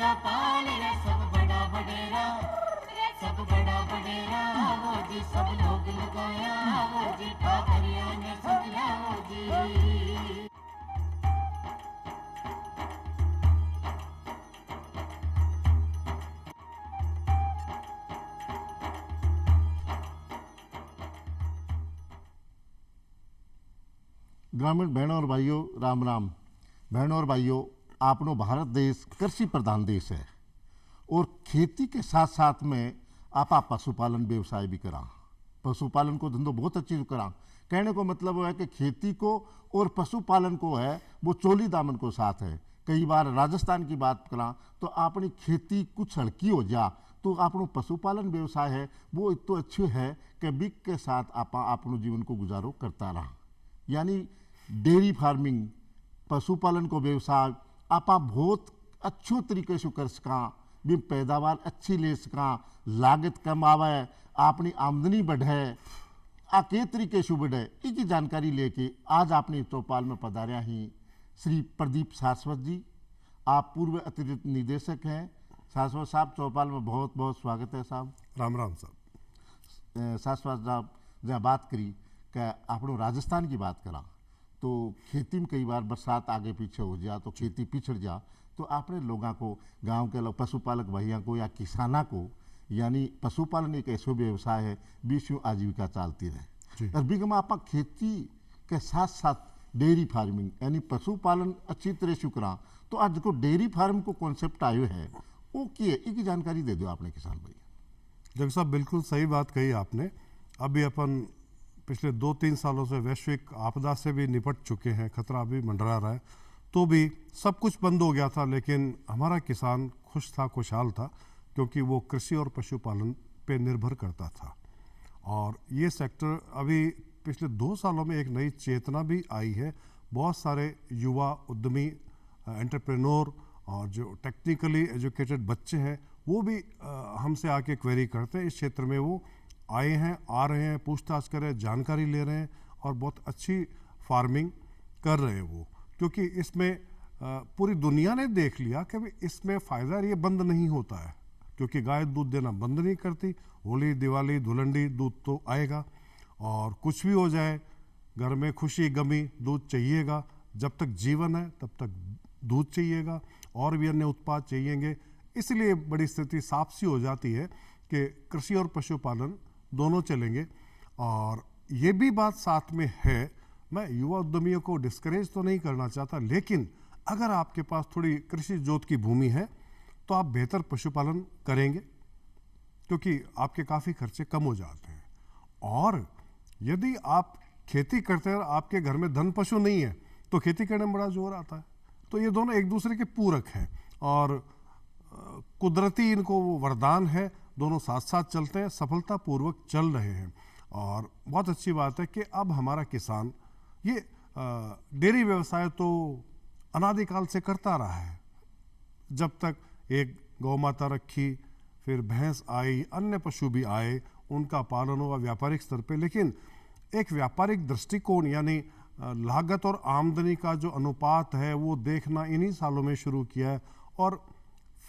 बड़ा पाल रे सब बड़ा बडेरा, सब बड़ा बडेरा वो जी सब लोग लगाया वो जी पाखरिया ने समझा वो जी। ग्रामीण बहनों और भाइयों राम राम। बहनों और भाइयों, आपनो भारत देश कृषि प्रधान देश है और खेती के साथ साथ में आपा पशुपालन व्यवसाय भी करा। पशुपालन को धंधो बहुत अच्छी करा। कहने को मतलब वो है कि खेती को और पशुपालन को है वो चोली दामन को साथ है। कई बार राजस्थान की बात करा तो अपनी खेती कुछ हल्की हो जा तो आपनो पशुपालन व्यवसाय है वो इतना अच्छे है कि बिक के साथ आपा अपनो जीवन को गुजारो करता रहा। यानी डेयरी फार्मिंग पशुपालन को व्यवसाय आपा बहुत अच्छो तरीके से कर सका, भी पैदावार अच्छी ले सका, लागत कम आवे, अपनी आमदनी बढ़े, आके तरीके से बढ़े, इसकी जानकारी लेके आज आपने चौपाल में पधारिया ही श्री प्रदीप सारस्वत जी। आप पूर्व अतिरिक्त निदेशक हैं। सारस्वत साहब, चौपाल में बहुत बहुत स्वागत है साहब। राम राम साहब। सारस्वत साहब जहाँ बात करी कि आपनो राजस्थान की बात करा तो खेती में कई बार बरसात आगे पीछे हो जा तो खेती पिछड़ जा तो आपने लोगों को, गांव के लोग पशुपालक भैया को या किसाना को, यानी पशुपालन एक ऐसा व्यवसाय है बीच में आजीविका चलती रहे। और बिगम आप खेती के साथ साथ डेयरी फार्मिंग यानी पशुपालन अच्छी तरह से करा तो आज को डेयरी फार्म को कॉन्सेप्ट आयो है वो की इसकी जानकारी दे दो आपने किसान भैया। जग साहब बिल्कुल सही बात कही आपने। अभी अपन पिछले 2-3 सालों से वैश्विक आपदा से भी निपट चुके हैं, खतरा भी मंडरा रहा है, तो भी सब कुछ बंद हो गया था लेकिन हमारा किसान खुश था, खुशहाल था, क्योंकि वो कृषि और पशुपालन पे निर्भर करता था। और ये सेक्टर अभी पिछले 2 सालों में एक नई चेतना भी आई है। बहुत सारे युवा उद्यमी, एंटरप्रेन्योर और जो टेक्निकली एजुकेटेड बच्चे हैं वो भी हमसे आके क्वेरी करते हैं। इस क्षेत्र में वो आए हैं, आ रहे हैं, पूछताछ कर रहे हैं, जानकारी ले रहे हैं और बहुत अच्छी फार्मिंग कर रहे हैं वो, क्योंकि इसमें पूरी दुनिया ने देख लिया कि भाई इसमें फ़ायदा ये बंद नहीं होता है, क्योंकि गाय दूध देना बंद नहीं करती। होली, दिवाली, धुलंडी दूध तो आएगा और कुछ भी हो जाए घर में खुशी गमी दूध चाहिएगा। जब तक जीवन है तब तक दूध चाहिएगा और भी अन्य उत्पाद चाहिएंगे। इसलिए बड़ी स्थिति साफ सी हो जाती है कि कृषि और पशुपालन दोनों चलेंगे। और ये भी बात साथ में है, मैं युवा उद्यमियों को डिस्करेज तो नहीं करना चाहता, लेकिन अगर आपके पास थोड़ी कृषि जोत की भूमि है तो आप बेहतर पशुपालन करेंगे, क्योंकि आपके काफ़ी खर्चे कम हो जाते हैं। और यदि आप खेती करते हैं और आपके घर में धन पशु नहीं है तो खेती करने में बड़ा जोर आता है। तो ये दोनों एक दूसरे के पूरक हैं और कुदरती इनको वो वरदान है, दोनों साथ साथ चलते हैं, सफलतापूर्वक चल रहे हैं। और बहुत अच्छी बात है कि अब हमारा किसान ये डेयरी व्यवसाय तो अनादिकाल से करता रहा है। जब तक एक गौ माता रखी, फिर भैंस आई, अन्य पशु भी आए, उनका पालन हुआ व्यापारिक स्तर पे, लेकिन एक व्यापारिक दृष्टिकोण यानी लागत और आमदनी का जो अनुपात है वो देखना इन्हीं सालों में शुरू किया है। और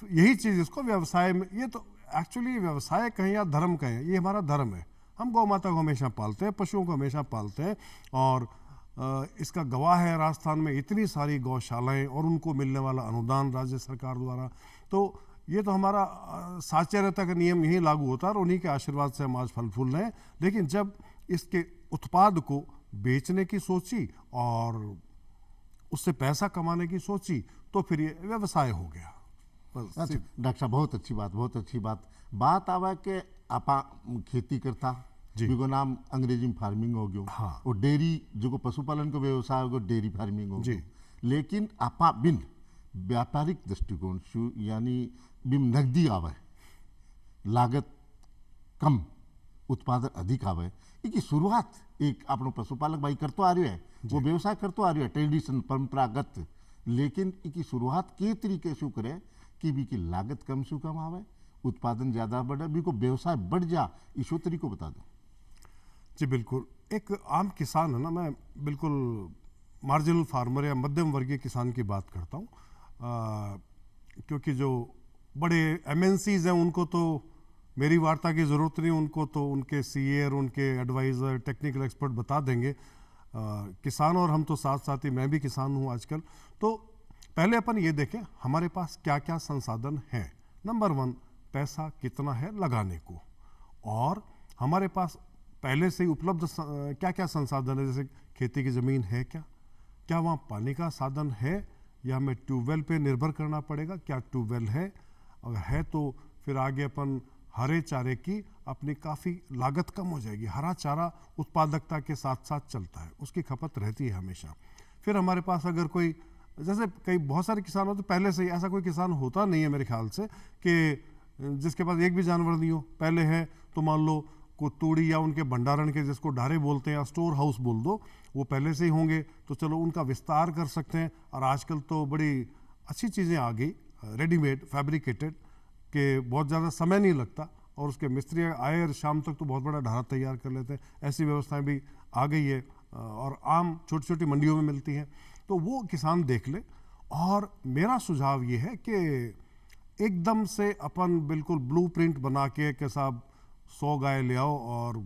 यही चीज़ इसको व्यवसाय में, ये तो एक्चुअली व्यवसाय कहें या धर्म कहें, ये हमारा धर्म है। हम गौ माता को हमेशा पालते हैं, पशुओं को हमेशा पालते हैं और इसका गवाह है राजस्थान में इतनी सारी गौशालाएं और उनको मिलने वाला अनुदान राज्य सरकार द्वारा। तो ये तो हमारा साचर्यता का नियम यही लागू होता है और उन्हीं के आशीर्वाद से हम आज फल फूल रहे हैं। लेकिन जब इसके उत्पाद को बेचने की सोची और उससे पैसा कमाने की सोची तो फिर ये व्यवसाय हो गया। अच्छा डॉक्टर साहब, बहुत अच्छी बात, बहुत अच्छी बात आवा कि आपा खेती करता जिसको नाम अंग्रेजी में फार्मिंग हो गयो। हाँ। और डेयरी जो पशुपालन का व्यवसाय हो गयो डेयरी फार्मिंग हो जी। गयो। लेकिन आपा बिन व्यापारिक दृष्टिकोण से यानी बिन नकदी आवे, लागत कम, उत्पादन अधिक आवे, इसकी शुरुआत एक आपनो पशुपालक भाई करतो आ रही है, वो व्यवसाय करतो आ रही है, ट्रेडिशन परंपरागत। लेकिन इसकी शुरुआत के तरीके से करे कि भी की लागत कम से कम आवे, उत्पादन ज़्यादा बढ़े, भी को व्यवसाय बढ़ जा, इस तरीको बता दो। जी बिल्कुल। एक आम किसान है ना, मैं बिल्कुल मार्जिनल फार्मर या मध्यम वर्गीय किसान की बात करता हूँ, क्योंकि जो बड़े एमएनसीज हैं उनको तो मेरी वार्ता की ज़रूरत नहीं, उनको तो उनके सीए और उनके एडवाइज़र टेक्निकल एक्सपर्ट बता देंगे। किसान और हम तो साथ साथ ही, मैं भी किसान हूँ आजकल। तो पहले अपन ये देखें हमारे पास क्या क्या संसाधन हैं। नंबर 1, पैसा कितना है लगाने को, और हमारे पास पहले से ही उपलब्ध क्या क्या संसाधन है। जैसे खेती की ज़मीन है क्या वहाँ पानी का साधन है, या हमें ट्यूबवेल पे निर्भर करना पड़ेगा, क्या ट्यूबवेल है, अगर है तो फिर आगे अपन हरे चारे की अपनी काफ़ी लागत कम हो जाएगी। हरा चारा उत्पादकता के साथ साथ चलता है, उसकी खपत रहती है हमेशा। फिर हमारे पास अगर कोई, जैसे कई बहुत सारे किसान होते, पहले से ही ऐसा कोई किसान होता नहीं है मेरे ख्याल से कि जिसके पास एक भी जानवर नहीं हो। पहले है तो मान लो को तूड़ी या उनके भंडारण के, जिसको ढारे बोलते हैं या स्टोर हाउस बोल दो, वो पहले से ही होंगे तो चलो उनका विस्तार कर सकते हैं। और आजकल तो बड़ी अच्छी चीज़ें आ गई, रेडीमेड फैब्रिकेटेड, के बहुत ज़्यादा समय नहीं लगता और उसके मिस्त्री आए और शाम तक तो बहुत बड़ा ढारा तैयार कर लेते हैं। ऐसी व्यवस्थाएं भी आ गई है और आम छोटी छोटी मंडियों में मिलती हैं, तो वो किसान देख ले। और मेरा सुझाव ये है कि एकदम से अपन बिल्कुल ब्लूप्रिंट बना के साहब 100 गाय ले आओ और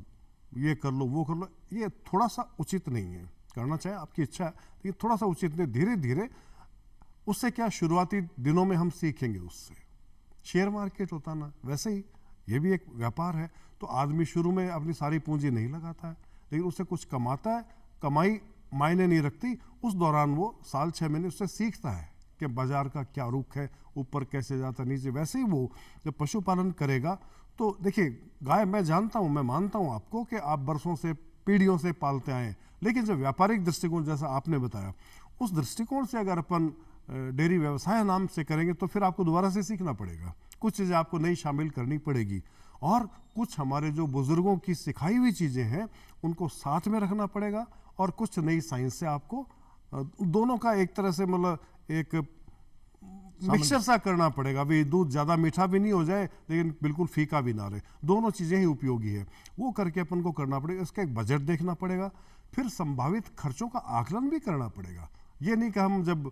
ये कर लो वो कर लो, ये थोड़ा सा उचित नहीं है। करना चाहे आपकी इच्छा है, लेकिन थोड़ा सा उचित नहीं। धीरे धीरे उससे क्या, शुरुआती दिनों में हम सीखेंगे उससे। शेयर मार्केट होता ना, वैसे ही ये भी एक व्यापार है। तो आदमी शुरू में अपनी सारी पूंजी नहीं लगाता है, लेकिन उससे कुछ कमाता है। कमाई मायने नहीं रखती, उस दौरान वो साल 6 महीने उससे सीखता है कि बाजार का क्या रुख है, ऊपर कैसे जाता नीचे। वैसे ही वो जब पशुपालन करेगा तो देखिए, गाय मैं जानता हूँ, मैं मानता हूँ आपको कि आप बरसों से, पीढ़ियों से पालते आए, लेकिन जब व्यापारिक दृष्टिकोण जैसा आपने बताया, उस दृष्टिकोण से अगर अपन डेयरी व्यवसाय नाम से करेंगे तो फिर आपको दोबारा से सीखना पड़ेगा, कुछ चीज़ें आपको नई शामिल करनी पड़ेगी, और कुछ हमारे जो बुजुर्गों की सिखाई हुई चीज़ें हैं उनको साथ में रखना पड़ेगा, और कुछ नई साइंस से आपको दोनों का एक तरह से मतलब एक मिक्सचर सा करना पड़ेगा। अभी दूध ज़्यादा मीठा भी नहीं हो जाए लेकिन बिल्कुल फीका भी ना रहे, दोनों चीज़ें ही उपयोगी है। वो करके अपन को करना पड़ेगा। इसका एक बजट देखना पड़ेगा, फिर संभावित खर्चों का आकलन भी करना पड़ेगा। ये नहीं कि हम जब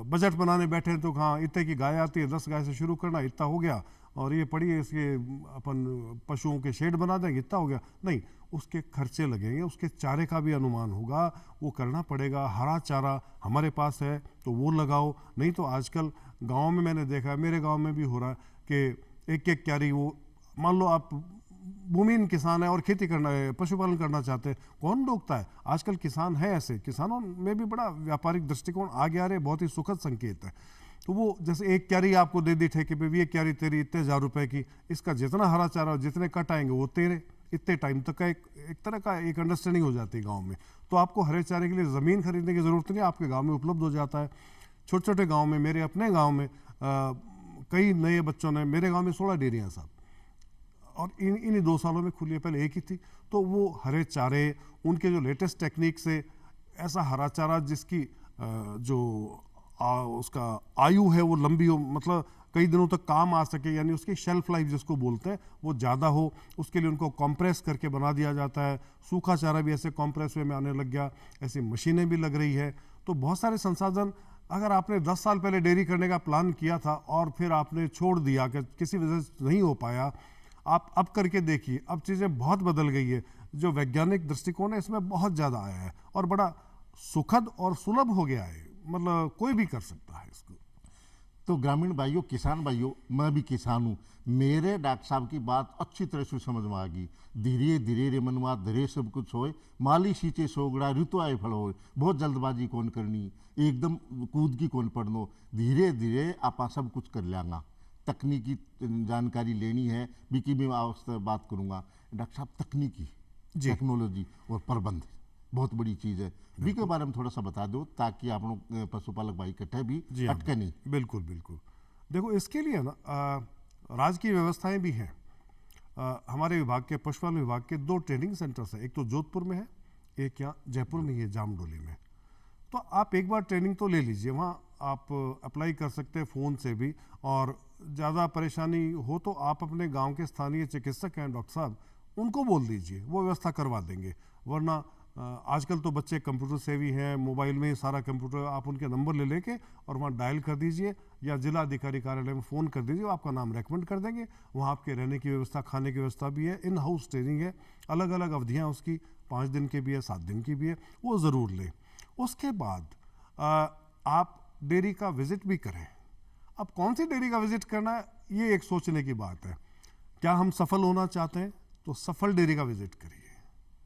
बजट बनाने बैठे तो हाँ इतने की गाय आती है, 10 गाय से शुरू करना, इतना हो गया, और ये पड़ी है इसके अपन पशुओं के शेड बना देंगे, इतना हो गया। नहीं, उसके खर्चे लगेंगे, उसके चारे का भी अनुमान होगा, वो करना पड़ेगा। हरा चारा हमारे पास है तो वो लगाओ, नहीं तो आजकल गांव में मैंने देखा है, मेरे गांव में भी हो रहा है कि एक एक क्यारी, वो मान लो आप भूमिहीन किसान है और खेती करना है, पशुपालन करना चाहते हैं, कौन रोकता है? आजकल किसान है ऐसे, किसानों में भी बड़ा व्यापारिक दृष्टिकोण आगे आ रहे, बहुत ही सुखद संकेत है। तो वो जैसे एक क्यारी आपको दे दी ठेके पे भी, एक क्यारी तेरी इतने 1000 रुपए की, इसका जितना हरा चारा जितने कट आएंगे वो तेरे, इतने टाइम तक का एक तरह का एक अंडरस्टैंडिंग हो जाती है गांव में। तो आपको हरे चारे के लिए ज़मीन खरीदने की ज़रूरत नहीं, आपके गांव में उपलब्ध हो जाता है। छोटे छोटे गांव में, मेरे अपने गांव में कई नए बच्चों ने, मेरे गांव में 16 डेयरियाँ साहब, और इन्हीं 2 सालों में खुली है, पहले एक ही थी। तो वो हरे चारे, उनके जो लेटेस्ट टेक्निक से ऐसा हरा चारा जिसकी जो उसका आयु है वो लंबी हो, मतलब कई दिनों तक काम आ सके, यानी उसकी शेल्फ लाइफ जिसको बोलते हैं वो ज़्यादा हो, उसके लिए उनको कॉम्प्रेस करके बना दिया जाता है। सूखा चारा भी ऐसे कॉम्प्रेस वे में आने लग गया, ऐसी मशीनें भी लग रही है। तो बहुत सारे संसाधन, अगर आपने 10 साल पहले डेयरी करने का प्लान किया था और फिर आपने छोड़ दिया कि किसी वजह से नहीं हो पाया, आप अब करके देखिए, अब चीज़ें बहुत बदल गई है। जो वैज्ञानिक दृष्टिकोण है इसमें बहुत ज़्यादा आया है और बड़ा सुखद और सुलभ हो गया है, मतलब कोई भी कर सकता है इसको। तो ग्रामीण भाइयों, किसान भाइयों, मैं भी किसान हूँ, मेरे डॉक्टर साहब की बात अच्छी तरह से समझ में आ गई। धीरे धीरे रे मनवा धीरे सब कुछ होए, माली सींचे सोगड़ा ऋतु आए फल होए, बहुत जल्दबाजी कौन करनी, एकदम कूद की कौन पड़नो, धीरे धीरे आपा सब कुछ कर लेंगा। तकनीकी जानकारी लेनी है, बिकी में बात करूँगा डॉक्टर साहब, तकनीकी, टेक्नोलॉजी और प्रबंध बहुत बड़ी चीज़ है, बी के बारे में थोड़ा सा बता दो ताकि आप लोग पशुपालक भाई इकट्ठे भी अटके नहीं। बिल्कुल बिल्कुल। देखो, इसके लिए ना राज्य की व्यवस्थाएं भी हैं। हमारे विभाग के, पशुपालन विभाग के 2 ट्रेनिंग सेंटर्स हैं, एक तो जोधपुर में है, एक यहाँ जयपुर में ही है, जामडोली में। तो आप एक बार ट्रेनिंग तो ले लीजिए, वहाँ आप अप्लाई कर सकते हैं फ़ोन से भी, और ज़्यादा परेशानी हो तो आप अपने गांव के स्थानीय चिकित्सक हैं डॉक्टर साहब, उनको बोल दीजिए, वो व्यवस्था करवा देंगे। वरना आजकल तो बच्चे कंप्यूटर सेवी हैं, मोबाइल में ही सारा कंप्यूटर, आप उनके नंबर ले लेके और वहाँ डायल कर दीजिए या जिला अधिकारी कार्यालय में फ़ोन कर दीजिए, वो आपका नाम रेकमेंड कर देंगे। वहाँ आपके रहने की व्यवस्था, खाने की व्यवस्था भी है, इन हाउस ट्रेनिंग है, अलग अलग अवधियाँ उसकी 5 दिन की भी है, 7 दिन की भी है, वो ज़रूर लें। उसके बाद आप डेयरी का विज़िट भी करें। अब कौन सी डेयरी का विज़िट करना है, ये एक सोचने की बात है। क्या हम सफल होना चाहते हैं तो सफल डेयरी का विज़िट करिए।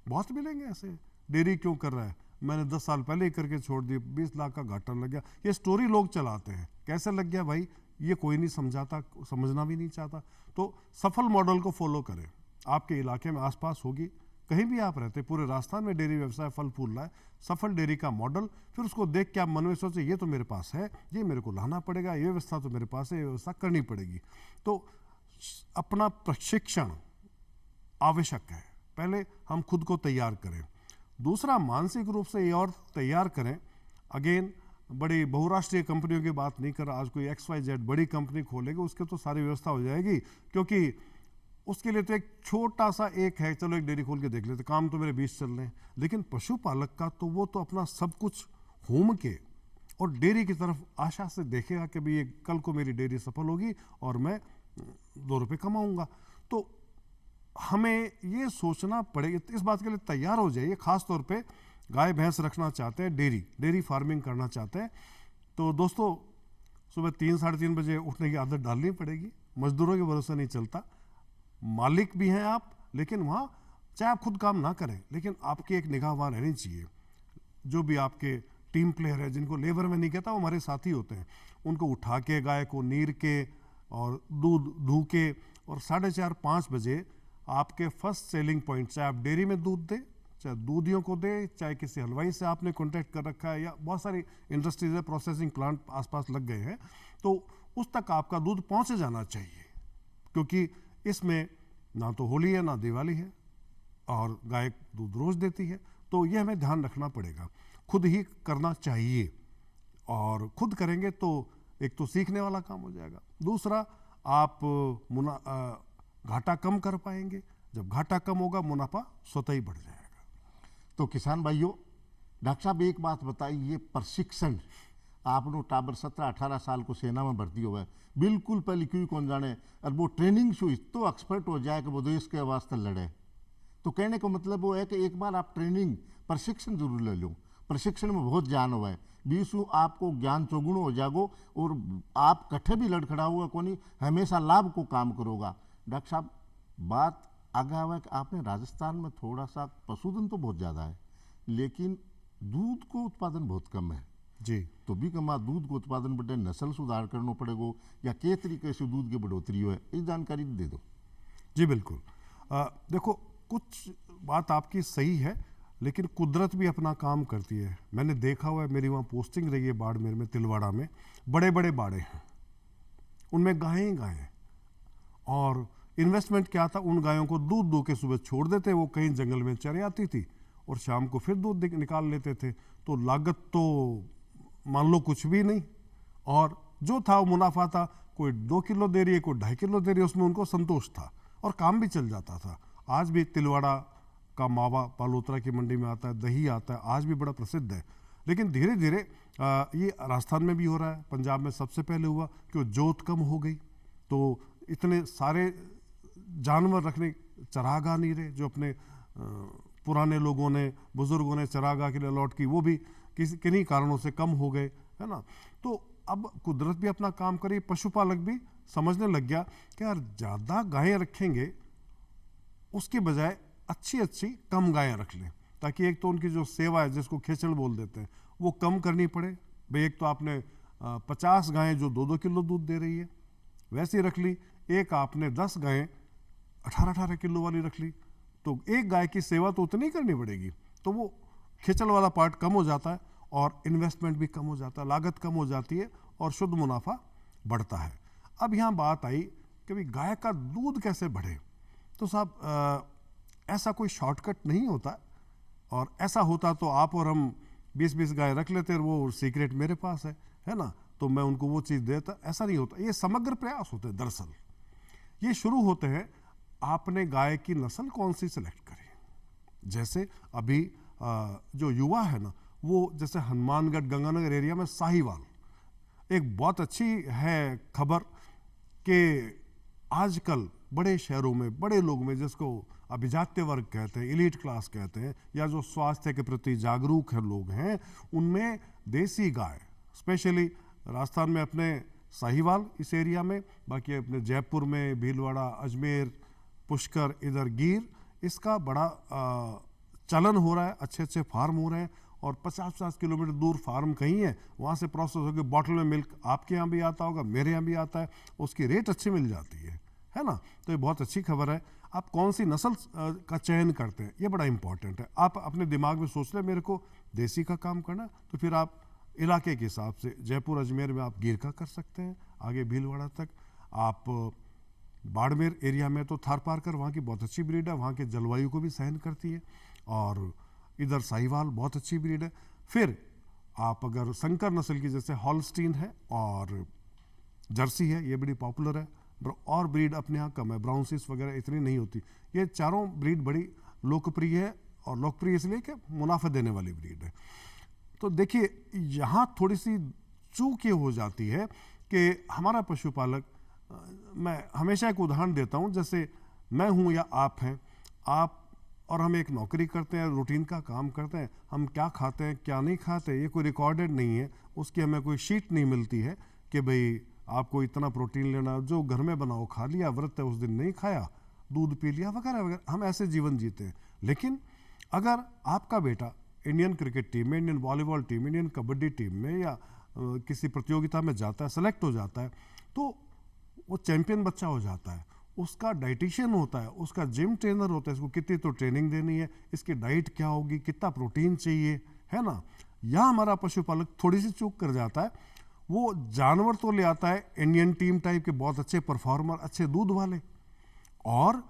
बहुत मिलेंगे ऐसे, डेयरी क्यों कर रहा है, मैंने 10 साल पहले ही करके छोड़ दी, 20 लाख का घाटा लग गया। ये स्टोरी लोग चलाते हैं, कैसे लग गया भाई, ये कोई नहीं समझाता, समझना भी नहीं चाहता। तो सफल मॉडल को फॉलो करें। आपके इलाके में आसपास होगी, कहीं भी आप रहते, पूरे राजस्थान में डेयरी व्यवसाय फल फूल रहा है, सफल डेयरी का मॉडल, फिर उसको देख के आप मन में सोचे ये तो मेरे पास है, ये मेरे को लाना पड़ेगा, ये व्यवस्था तो मेरे पास है, ये व्यवस्था करनी पड़ेगी। तो अपना प्रशिक्षण आवश्यक है। पहले हम खुद को तैयार करें। दूसरा, मानसिक रूप से ये और तैयार करें। अगेन, बड़ी बहुराष्ट्रीय कंपनियों की बात नहीं कर रहा, आज कोई XYZ बड़ी कंपनी खोलेगी, उसके तो सारी व्यवस्था हो जाएगी, क्योंकि उसके लिए तो एक छोटा सा एक है, चलो एक डेयरी खोल के देख लेते, काम तो मेरे 20 चल रहे हैं। लेकिन पशुपालक का तो वो तो अपना सब कुछ होम के और डेयरी की तरफ आशा से देखेगा कि भाई ये कल को मेरी डेयरी सफल होगी और मैं 2 रुपये कमाऊंगा। तो हमें ये सोचना पड़ेगा, इस बात के लिए तैयार हो जाइए। खास तौर पे गाय भैंस रखना चाहते हैं, डेयरी फार्मिंग करना चाहते हैं, तो दोस्तों सुबह 3 साढ़े 3 बजे उठने की आदत डालनी पड़ेगी। मजदूरों के भरोसे नहीं चलता। मालिक भी हैं आप, लेकिन वहाँ चाहे आप खुद काम ना करें, लेकिन आपकी एक निगाह वहाँ रहनी चाहिए। जो भी आपके टीम प्लेयर है, जिनको लेबर में नहीं कहता, वो हमारे साथी होते हैं, उनको उठा के गाय को नीर के और दूध धू के और 4:30-5 बजे आपके फर्स्ट सेलिंग पॉइंट, चाहे आप डेयरी में दूध दें, चाहे दूधियों को दे, चाहे किसी हलवाई से आपने कॉन्टैक्ट कर रखा है, या बहुत सारी इंडस्ट्रीज है, प्रोसेसिंग प्लांट आसपास लग गए हैं, तो उस तक आपका दूध पहुंचे जाना चाहिए। क्योंकि इसमें ना तो होली है ना दिवाली है, और गाय दूध रोज देती है, तो ये हमें ध्यान रखना पड़ेगा। खुद ही करना चाहिए, और खुद करेंगे तो एक तो सीखने वाला काम हो जाएगा, दूसरा आप घाटा कम कर पाएंगे। जब घाटा कम होगा, मुनाफा स्वतः ही बढ़ जाएगा। तो किसान भाइयों, डॉक्टर साहब एक बात बताइए, प्रशिक्षण आपनो टाबर 17-18 साल को सेना में भर्ती हुआ है, बिल्कुल पहले क्यों कौन जाने, और वो ट्रेनिंग से तो एक्सपर्ट हो जाए कि वो देश के वास्ते लड़े। तो कहने का मतलब वो है कि एक बार आप ट्रेनिंग प्रशिक्षण जरूर ले लो। प्रशिक्षण में बहुत ज्ञान हुआ है, 20 आपको ज्ञान चौगुण हो जागो, और आप कट्ठे भी लड़खड़ा हुआ को नहीं, हमेशा लाभ को काम करोगा। डॉक्टर साहब, बात आगे आवा कि आपने राजस्थान में थोड़ा सा पशुधन तो बहुत ज़्यादा है, लेकिन दूध को उत्पादन बहुत कम है जी। तो भी कमा दूध को उत्पादन बटे नस्ल सुधार करना पड़ेगा, या के तरीके से दूध की बढ़ोतरी हो है, ये जानकारी दे दो। जी बिल्कुल। देखो, कुछ बात आपकी सही है, लेकिन कुदरत भी अपना काम करती है। मैंने देखा हुआ है, मेरी वहाँ पोस्टिंग रही है बाड़मेर में, तिलवाड़ा में, बड़े बड़े बाड़े हैं, उनमें गायें ही गायें, और इन्वेस्टमेंट क्या था, उन गायों को दूध दो के सुबह छोड़ देते, वो कहीं जंगल में चरे आती थी और शाम को फिर दूध निकाल लेते थे। तो लागत तो मान लो कुछ भी नहीं, और जो था वो मुनाफा था, कोई 2 किलो दे रही है, कोई 2.5 किलो दे रही है, उसमें उनको संतोष था और काम भी चल जाता था। आज भी तिलवाड़ा का मावा पालोत्रा की मंडी में आता है, दही आता है, आज भी बड़ा प्रसिद्ध है। लेकिन धीरे धीरे ये राजस्थान में भी हो रहा है, पंजाब में सबसे पहले हुआ कि जोत कम हो गई, तो इतने सारे जानवर रखने चरागाह नहीं रहे, जो अपने पुराने लोगों ने, बुजुर्गों ने चरागाह के लिए अलॉट की, वो भी किन्हीं कारणों से कम हो गए, है ना। तो अब कुदरत भी अपना काम करे, पशुपालक भी समझने लग गया कि यार ज़्यादा गायें रखेंगे उसके बजाय अच्छी अच्छी कम गायें रख लें, ताकि एक तो उनकी जो सेवा है, जिसको खेचड़ बोल देते हैं, वो कम करनी पड़े। भाई एक तो आपने 50 गायें जो 2-2 किलो दूध दे रही है वैसी रख ली, एक आपने 10 गायें 18-18 किलो वाली रख ली, तो एक गाय की सेवा तो उतनी करनी पड़ेगी, तो वो खेचल वाला पार्ट कम हो जाता है और इन्वेस्टमेंट भी कम हो जाता है, लागत कम हो जाती है और शुद्ध मुनाफा बढ़ता है। अब यहाँ बात आई कि भाई गाय का दूध कैसे बढ़े, तो साहब ऐसा कोई शॉर्टकट नहीं होता, और ऐसा होता तो आप और हम 20-20 गाय रख लेते हैं, वो सीक्रेट मेरे पास है ना, तो मैं उनको वो चीज़ देता। ऐसा नहीं होता, ये समग्र प्रयास होते हैं। दरअसल ये शुरू होते हैं, आपने गाय की नस्ल कौन सी सिलेक्ट करी। जैसे अभी जो युवा है ना, वो जैसे हनुमानगढ़ गंगानगर एरिया में साहिवाल एक बहुत अच्छी है खबर कि आजकल बड़े शहरों में बड़े लोग में, जिसको अभिजात्य वर्ग कहते हैं, एलीट क्लास कहते हैं, या जो स्वास्थ्य के प्रति जागरूक है लोग हैं, उनमें देसी गाय, स्पेशली राजस्थान में अपने साहिवाल इस एरिया में, बाकी अपने जयपुर में, भीलवाड़ा, अजमेर, पुष्कर, इधर गिर, इसका बड़ा चलन हो रहा है। अच्छे अच्छे फार्म हो रहे हैं और 50-50 किलोमीटर दूर फार्म कहीं है, वहाँ से प्रोसेस होकर बॉटल में मिल्क आपके यहाँ भी आता होगा, मेरे यहाँ भी आता है, उसकी रेट अच्छी मिल जाती है ना। तो ये बहुत अच्छी खबर है। आप कौन सी नस्ल का चयन करते हैं ये बड़ा इंपॉर्टेंट है। आप अपने दिमाग में सोच लें मेरे को देसी का काम करना, तो फिर आप इलाके के हिसाब से जयपुर अजमेर में आप गिर का कर सकते हैं, आगे भीलवाड़ा तक। आप बाड़मेर एरिया में तो थारपारकर वहाँ की बहुत अच्छी ब्रीड है, वहाँ के जलवायु को भी सहन करती है, और इधर साहिवाल बहुत अच्छी ब्रीड है। फिर आप अगर संकर नस्ल की, जैसे हॉलस्टीन है और जर्सी है, ये बड़ी पॉपुलर है, और ब्रीड अपने यहाँ कम है, ब्राउनसिस वगैरह इतनी नहीं होती। ये चारों ब्रीड बड़ी लोकप्रिय है, और लोकप्रिय इसलिए कि मुनाफा देने वाली ब्रीड है। तो देखिए यहाँ थोड़ी सी चूक ये हो जाती है कि हमारा पशुपालक, मैं हमेशा एक उदाहरण देता हूँ, जैसे मैं हूँ या आप हैं, आप और हम एक नौकरी करते हैं, रूटीन का काम करते हैं, हम क्या खाते हैं क्या नहीं खाते ये कोई रिकॉर्डेड नहीं है, उसकी हमें कोई शीट नहीं मिलती है कि भाई आपको इतना प्रोटीन लेना, जो घर में बनाओ खा लिया, व्रत है उस दिन नहीं खाया, दूध पी लिया वगैरह वगैरह, हम ऐसे जीवन जीते हैं। लेकिन अगर आपका बेटा इंडियन क्रिकेट टीम में, इंडियन वॉलीबॉल टीम में, इंडियन कबड्डी टीम में या किसी प्रतियोगिता में जाता है, सेलेक्ट हो जाता है, तो वो चैंपियन बच्चा हो जाता है, उसका डाइटिशियन होता है, उसका जिम ट्रेनर होता है, इसको कितनी तो ट्रेनिंग देनी है, इसकी डाइट क्या होगी, कितना प्रोटीन चाहिए, है ना। यहाँ हमारा पशुपालक थोड़ी सी चूक कर जाता है, वो जानवर तो ले आता है इंडियन टीम टाइप के बहुत अच्छे परफॉर्मर, अच्छे दूध वाले, और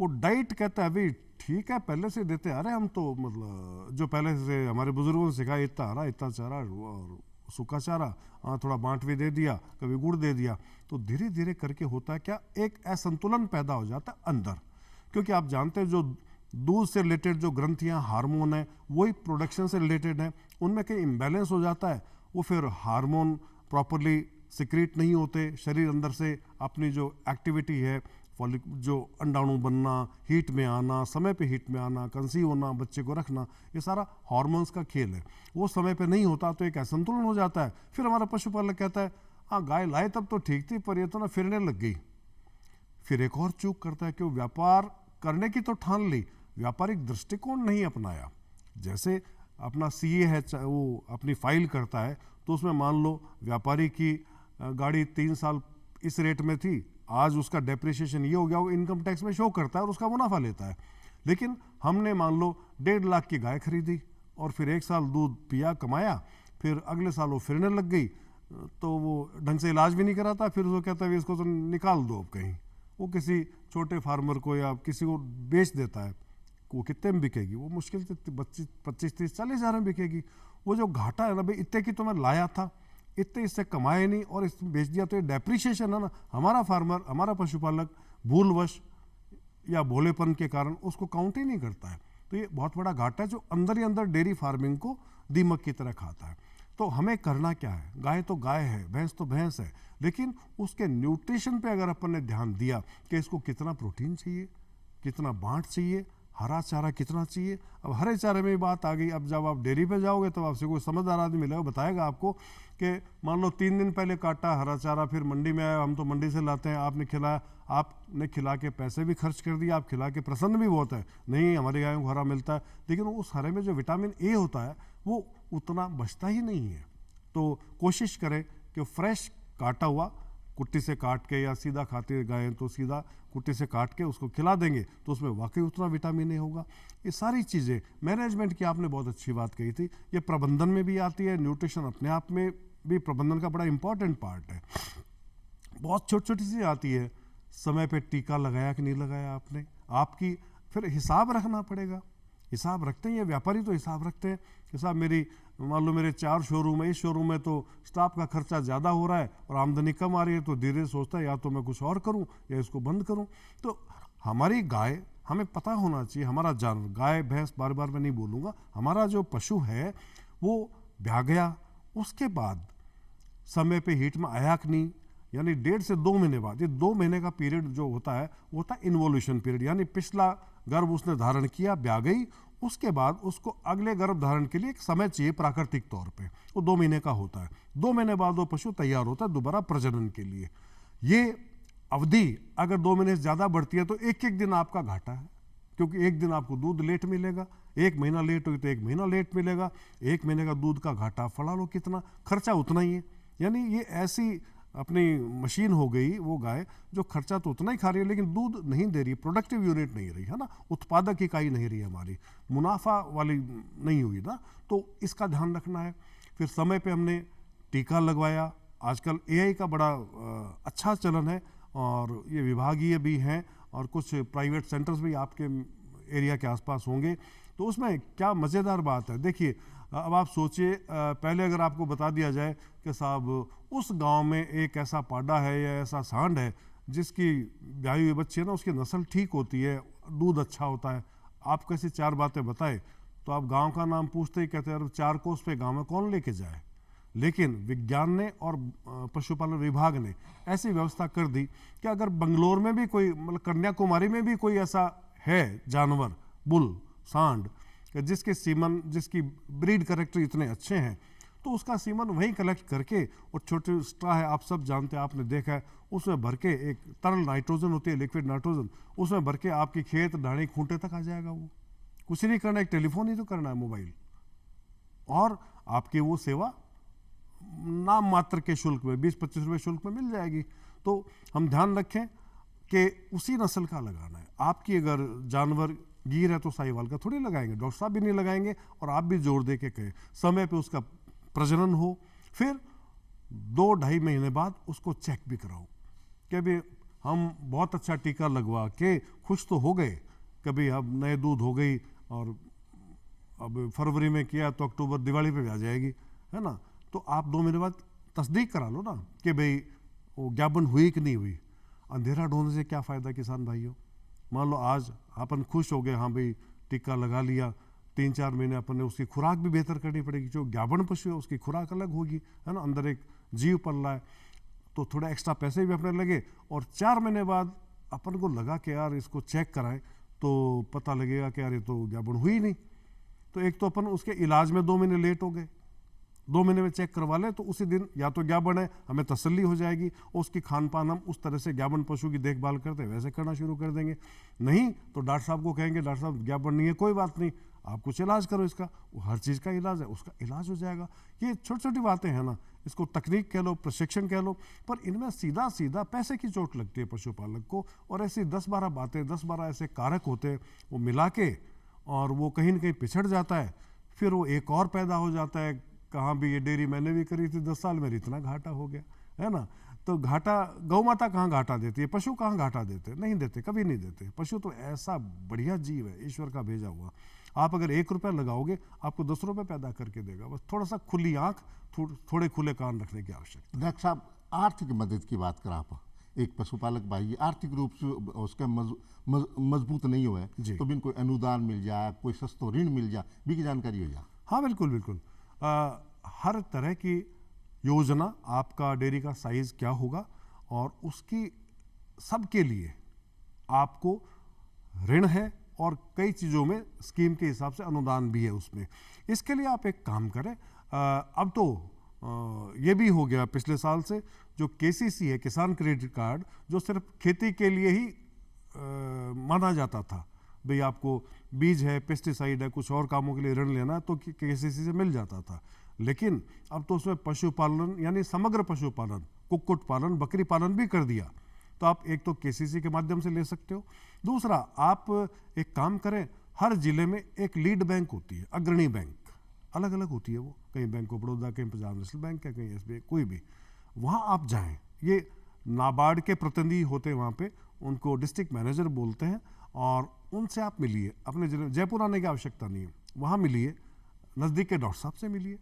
वो डाइट कहता है भाई ठीक है पहले से देते आ रहे हम तो, मतलब जो पहले से हमारे बुजुर्गों ने सिखाया, इतना हरा इतना चारा और सूखा चारा, थोड़ा बांट भी दे दिया, कभी गुड़ दे दिया, तो धीरे धीरे करके होता है क्या, एक असंतुलन पैदा हो जाता है अंदर। क्योंकि आप जानते हैं जो दूध से रिलेटेड जो ग्रंथियां, हार्मोन है, वही प्रोडक्शन से रिलेटेड है, उनमें कहीं इम्बैलेंस हो जाता है, वो फिर हार्मोन प्रॉपरली सिक्रीट नहीं होते, शरीर अंदर से अपनी जो एक्टिविटी है, जो अंडाणु बनना, हीट में आना, समय पे हीट में आना, कंसीव होना, बच्चे को रखना, ये सारा हार्मोन्स का खेल है, वो समय पे नहीं होता तो एक असंतुलन हो जाता है। फिर हमारा पशुपालक कहता है हाँ गाय लाए तब तो ठीक थी, पर ये तो ना फिरने लग गई। फिर एक और चूक करता है कि वो व्यापार करने की तो ठान ली, व्यापारिक दृष्टिकोण नहीं अपनाया। जैसे अपना सीए है, वो अपनी फाइल करता है, तो उसमें मान लो व्यापारी की गाड़ी 3 साल इस रेट में थी, आज उसका डेप्रिसिएशन ये हो गया, वो इनकम टैक्स में शो करता है और उसका मुनाफा लेता है। लेकिन हमने मान लो 1.5 लाख की गाय खरीदी और फिर 1 साल दूध पिया, कमाया, फिर अगले साल वो फिरने लग गई, तो वो ढंग से इलाज भी नहीं कराता, फिर वो कहता है इसको तो निकाल दो अब कहीं, वो किसी छोटे फार्मर को या किसी को बेच देता है। वो कितने में बिकेगी, वो मुश्किल से 25-30-40 हज़ार में बिकेगी। वो जो घाटा है ना भाई, इतने की तो मैं लाया था, इतने इससे कमाए नहीं और इस बेच दिया, तो ये डेप्रिसिएशन है ना। हमारा फार्मर, हमारा पशुपालक भूलवश या भोलेपन के कारण उसको काउंट ही नहीं करता है। तो ये बहुत बड़ा घाटा है जो अंदर ही अंदर डेयरी फार्मिंग को दीमक की तरह खाता है। तो हमें करना क्या है, गाय तो गाय है, भैंस तो भैंस है, लेकिन उसके न्यूट्रिशन पे अगर अपन ने ध्यान दिया कि इसको कितना प्रोटीन चाहिए, कितना बांट चाहिए, हरा चारा कितना चाहिए। अब हरे चारे में बात आ गई, अब जब आप डेयरी पे जाओगे तब आपसे कोई समझदार आदमी मिलेगा, बताएगा आपको कि मान लो 3 दिन पहले काटा हरा चारा, फिर मंडी में आया, हम तो मंडी से लाते हैं, आपने खिलाया, आपने खिला के पैसे भी खर्च कर दिए, आप खिला के प्रसन्न भी बहुत है, नहीं हमारी गायों को हरा मिलता है, लेकिन उस हरे में जो विटामिन ए होता है वो उतना बचता ही नहीं है। तो कोशिश करें कि फ्रेश काटा हुआ कुट्टी से काट के, या सीधा खाते गाय तो सीधा कुट्टी से काट के उसको खिला देंगे तो उसमें वाकई उतना विटामिन ए होगा। ये सारी चीज़ें मैनेजमेंट की आपने बहुत अच्छी बात कही थी, ये प्रबंधन में भी आती है, न्यूट्रिशन अपने आप में भी प्रबंधन का बड़ा इंपॉर्टेंट पार्ट है। बहुत छोटी छोटी चीज़ें आती है, समय पे टीका लगाया कि नहीं लगाया आपने, आपकी फिर हिसाब रखना पड़ेगा। हिसाब रखते हैं ये व्यापारी, तो हिसाब रखते हैं कि साहब मेरी मान लो मेरे 4 शोरूम है, इस शोरूम में तो स्टाफ का खर्चा ज़्यादा हो रहा है और आमदनी कम आ रही है, तो धीरे सोचता है या तो मैं कुछ और करूं या इसको बंद करूं। तो हमारी गाय हमें पता होना चाहिए हमारा जानवर, गाय भैंस बार बार मैं नहीं बोलूँगा, हमारा जो पशु है वो ब्याह गया, उसके बाद समय पे हीट में आया कि नहीं, यानी 1.5 से 2 महीने बाद, ये 2 महीने का पीरियड जो होता है वो होता है इन्वोल्यूशन पीरियड, यानी पिछला गर्भ उसने धारण किया, ब्याह गई, उसके बाद उसको अगले गर्भ धारण के लिए एक समय चाहिए प्राकृतिक तौर पे, वो 2 महीने का होता है। 2 महीने बाद वो पशु तैयार होता है दोबारा प्रजनन के लिए। ये अवधि अगर 2 महीने से ज़्यादा बढ़ती है तो एक एक दिन आपका घाटा है, क्योंकि एक दिन आपको दूध लेट मिलेगा, 1 महीना लेट हुई तो 1 महीना लेट मिलेगा, 1 महीने का दूध का घाटा फड़ा लो कितना, खर्चा उतना ही है। यानी ये ऐसी अपनी मशीन हो गई वो गाय जो खर्चा तो उतना ही खा रही है लेकिन दूध नहीं दे रही, प्रोडक्टिव यूनिट नहीं रही है ना, उत्पादक इकाई नहीं रही हमारी, मुनाफा वाली नहीं हुई ना, तो इसका ध्यान रखना है। फिर समय पे हमने टीका लगवाया, आजकल एआई का बड़ा अच्छा चलन है और ये विभागीय भी हैं और कुछ प्राइवेट सेंटर्स भी आपके एरिया के आसपास होंगे, तो उसमें क्या मज़ेदार बात है, देखिए अब आप सोचिए पहले अगर आपको बता दिया जाए कि साहब उस गांव में एक ऐसा पाडा है या ऐसा सांड है जिसकी ब्याही हुई बच्ची है ना उसकी नस्ल ठीक होती है, दूध अच्छा होता है, आप कैसे 4 बातें बताए तो आप गांव का नाम पूछते ही कहते हैं 4 कोस पे गांव में कौन लेके जाए। लेकिन विज्ञान ने और पशुपालन विभाग ने ऐसी व्यवस्था कर दी कि अगर बंगलोर में भी कोई, मतलब कन्याकुमारी में भी कोई ऐसा है जानवर, बुल, सांड, जिसके सीमन, जिसकी ब्रीड कैरेक्टर इतने अच्छे हैं, तो उसका सीमन वहीं कलेक्ट करके, और छोटे स्ट्रा है आप सब जानते हैं, आपने देखा है, उसमें भर के एक तरल नाइट्रोजन होती है, लिक्विड नाइट्रोजन, उसमें भर के आपकी खेत ढाणी खूंटे तक आ जाएगा। वो कुछ नहीं करना, एक टेलीफोन ही तो करना है, मोबाइल, और आपकी वो सेवा नाम मात्र के शुल्क में 20-25 रुपये शुल्क में मिल जाएगी। तो हम ध्यान रखें कि उसी नस्ल का लगाना है। आपकी अगर जानवर गिर है तो साहिवाल का थोड़ी लगाएंगे, डॉक्टर साहब भी नहीं लगाएंगे, और आप भी जोर दे के कहें समय पे उसका प्रजनन हो, फिर 2-2.5 महीने बाद उसको चेक भी कराओ। कभी हम बहुत अच्छा टीका लगवा के खुश तो हो गए, कभी अब नए दूध हो गई और अब फरवरी में किया तो अक्टूबर दिवाली पे भी आ जाएगी, है ना, तो आप 2 महीने बाद तस्दीक करा लो ना कि भाई वो ज्ञापन हुई कि नहीं हुई। अंधेरा ढूंढने से क्या फ़ायदा किसान भाइयों। मान लो आज अपन खुश हो गए, हाँ भाई टीका लगा लिया, 3-4 महीने अपन ने उसकी खुराक भी बेहतर करनी पड़ेगी, जो ज्ञापन पशु है उसकी खुराक अलग होगी, है ना, अंदर एक जीव पल रहा है, तो थोड़ा एक्स्ट्रा पैसे भी अपने लगे, और 4 महीने बाद अपन को लगा कि यार इसको चेक कराएं तो पता लगेगा कि यार ये तो ज्ञापन हुई नहीं, तो एक तो अपन उसके इलाज में 2 महीने लेट हो गए, 2 महीने में चेक करवा लें तो उसी दिन या तो ज्ञापन है, हमें तसल्ली हो जाएगी, और उसकी खान पान हम उस तरह से ज्ञापन पशु की देखभाल करते हैं वैसे करना शुरू कर देंगे। नहीं तो डॉक्टर साहब को कहेंगे डॉक्टर साहब ज्ञापन नहीं है, कोई बात नहीं, आप कुछ इलाज करो इसका, वो हर चीज़ का इलाज है, उसका इलाज हो जाएगा। ये छोटी छोटी बातें हैं ना, इसको तकनीक कह लो, प्रशिक्षण कह लो, पर इनमें सीधा सीधा पैसे की चोट लगती है पशुपालक को, और ऐसी 10-12 बातें, 10-12 ऐसे कारक होते हैं, वो मिला के और वो कहीं ना कहीं पिछड़ जाता है, फिर वो एक और पैदा हो जाता है, कहाँ भी ये डेयरी मैंने भी करी थी 10 साल में इतना घाटा हो गया, है ना। तो घाटा गौ माता कहाँ घाटा देती है, पशु कहाँ घाटा देते, नहीं देते, कभी नहीं देते। पशु तो ऐसा बढ़िया जीव है, ईश्वर का भेजा हुआ, आप अगर 1 रुपया लगाओगे आपको 10 रुपये पैदा करके देगा। बस थोड़ा सा खुली आँख, थोड़े खुले कान रखने की आवश्यकता। डॉक्टर साहब आर्थिक मदद की बात करा आप, एक पशुपालक भाई आर्थिक रूप से उसका मजबूत नहीं हुआ है तो भी कोई अनुदान मिल जाए, कोई सस्तो ऋण मिल जाए, भी की जानकारी हो जाए। हाँ बिल्कुल बिल्कुल, हर तरह की योजना, आपका डेयरी का साइज क्या होगा और उसकी सबके लिए आपको ऋण है, और कई चीज़ों में स्कीम के हिसाब से अनुदान भी है उसमें। इसके लिए आप एक काम करें, अब तो ये भी हो गया पिछले साल से, जो केसीसी है, किसान क्रेडिट कार्ड, जो सिर्फ खेती के लिए ही माना जाता था, भाई आपको बीज है, पेस्टिसाइड है, कुछ और कामों के लिए ऋण लेना तो केसीसी से मिल जाता था। लेकिन अब तो उसमें पशुपालन यानी समग्र पशुपालन, कुक्कुट पालन, बकरी पालन भी कर दिया, तो आप एक तो केसीसी के माध्यम से ले सकते हो। दूसरा, आप एक काम करें, हर जिले में एक लीड बैंक होती है, अग्रणी बैंक, अलग अलग होती है वो, कहीं बैंक ऑफ बड़ौदा, कहीं पंजाब नेशनल बैंक है, कहीं एसबीआई, कोई भी, वहाँ आप जाएं। ये नाबार्ड के प्रतिनिधि होते हैं वहाँ पे, उनको डिस्ट्रिक्ट मैनेजर बोलते हैं, और उनसे आप मिलिए। अपने जिले जयपुर आने की आवश्यकता नहीं है, वहाँ मिलिए, नज़दीक के डॉक्टर साहब से मिलिए,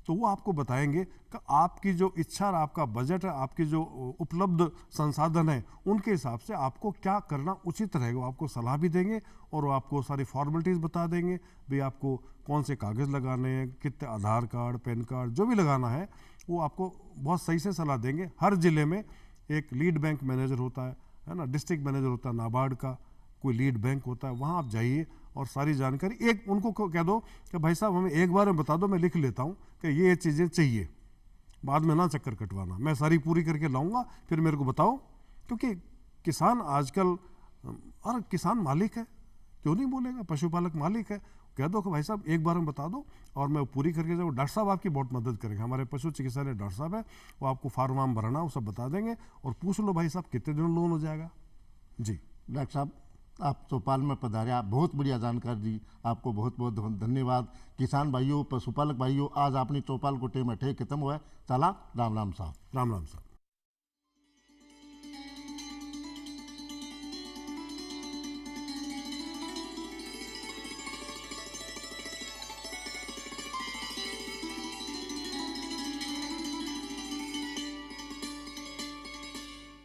तो वो आपको बताएंगे कि आपकी जो इच्छा और आपका बजट है, आपकी जो उपलब्ध संसाधन है, उनके हिसाब से आपको क्या करना उचित रहेगा। वो आपको सलाह भी देंगे और वो आपको सारी फॉर्मेलिटीज़ बता देंगे, भाई आपको कौन से कागज़ लगाने हैं, कितने आधार कार्ड, पैन कार्ड, जो भी लगाना है वो आपको बहुत सही से सलाह देंगे। हर ज़िले में एक लीड बैंक मैनेजर होता है ना, डिस्ट्रिक्ट मैनेजर होता है, नाबार्ड का कोई लीड बैंक होता है, वहाँ आप जाइए और सारी जानकारी एक उनको कह दो कि भाई साहब हमें एक बार में बता दो, मैं लिख लेता हूँ कि ये चीज़ें चाहिए, बाद में ना चक्कर कटवाना, मैं सारी पूरी करके लाऊंगा, फिर मेरे को बताओ। क्योंकि किसान आजकल, और किसान मालिक है, क्यों नहीं बोलेगा, पशुपालक मालिक है, कह दो कि भाई साहब एक बार में बता दो और मैं पूरी करके जाऊँ। डॉक्टर साहब आपकी बहुत मदद करेंगे, हमारे पशु चिकित्सालय डॉक्टर साहब है, वो आपको फार्म वार्म भरना वो सब बता देंगे, और पूछ लो भाई साहब कितने दिनों लोन हो जाएगा। जी डॉक्टर साहब, आप चौपाल में पधारे, आप बहुत बढ़िया जानकारी दी, आपको बहुत बहुत धन्यवाद। किसान भाइयों, पशुपालक भाइयों, आज अपनी चौपाल को टेम अठे खत्म हुआ है, चला राम राम साहब। राम राम साहब।